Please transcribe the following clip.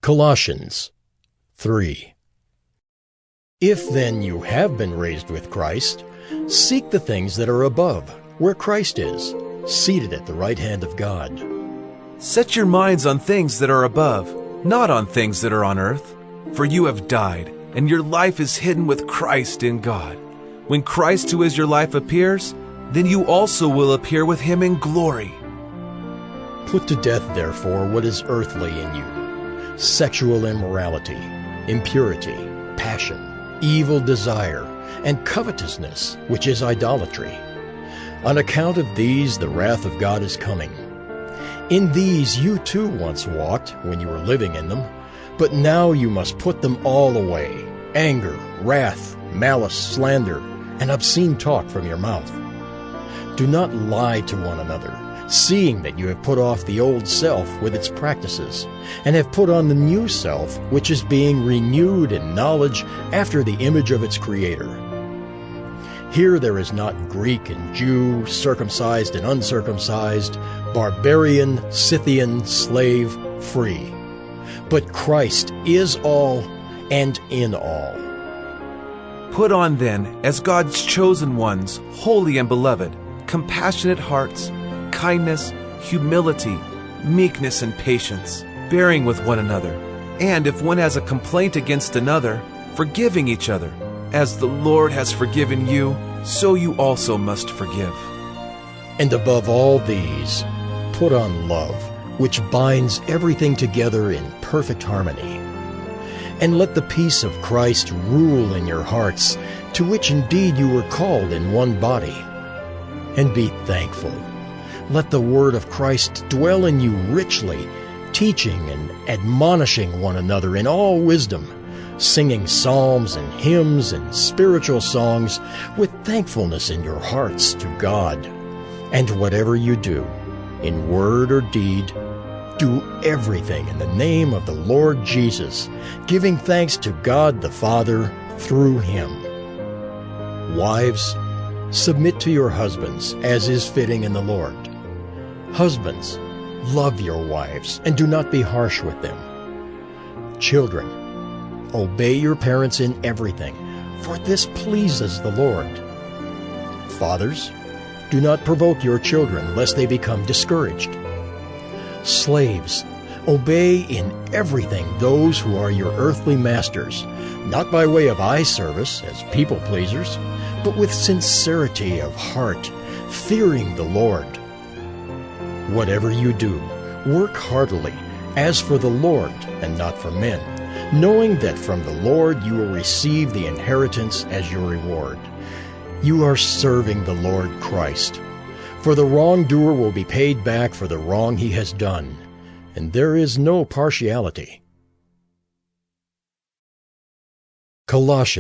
Colossians 3. If then you have been raised with Christ, seek the things that are above, where Christ is, seated at the right hand of God. Set your minds on things that are above, not on things that are on earth. For you have died, and your life is hidden with Christ in God. When Christ, who is your life, appears, then you also will appear with him in glory. Put to death, therefore, what is earthly in you: sexual immorality, impurity, passion, evil desire, and covetousness, which is idolatry. On account of these the wrath of God is coming. In these you too once walked when you were living in them, but now you must put them all away: anger, wrath, malice, slander, and obscene talk from your mouth. Do not lie to one another, seeing that you have put off the old self with its practices, and have put on the new self, which is being renewed in knowledge after the image of its Creator. Here there is not Greek and Jew, circumcised and uncircumcised, barbarian, Scythian, slave, free. But Christ is all and in all. Put on then, as God's chosen ones, holy and beloved, compassionate hearts, kindness, humility, meekness, and patience, bearing with one another, and if one has a complaint against another, forgiving each other. As the Lord has forgiven you, so you also must forgive. And above all these, put on love, which binds everything together in perfect harmony. And let the peace of Christ rule in your hearts, to which indeed you were called in one body. And be thankful. Let the word of Christ dwell in you richly, teaching and admonishing one another in all wisdom, singing psalms and hymns and spiritual songs with thankfulness in your hearts to God. And whatever you do, in word or deed, do everything in the name of the Lord Jesus, giving thanks to God the Father through him. Wives, submit to your husbands, as is fitting in the Lord. Husbands, love your wives, and do not be harsh with them. Children, obey your parents in everything, for this pleases the Lord. Fathers, do not provoke your children, lest they become discouraged. Slaves, obey in everything those who are your earthly masters, not by way of eye service as people-pleasers, but with sincerity of heart, fearing the Lord. Whatever you do, work heartily, as for the Lord and not for men, knowing that from the Lord you will receive the inheritance as your reward. You are serving the Lord Christ. For the wrongdoer will be paid back for the wrong he has done, and there is no partiality. Colossians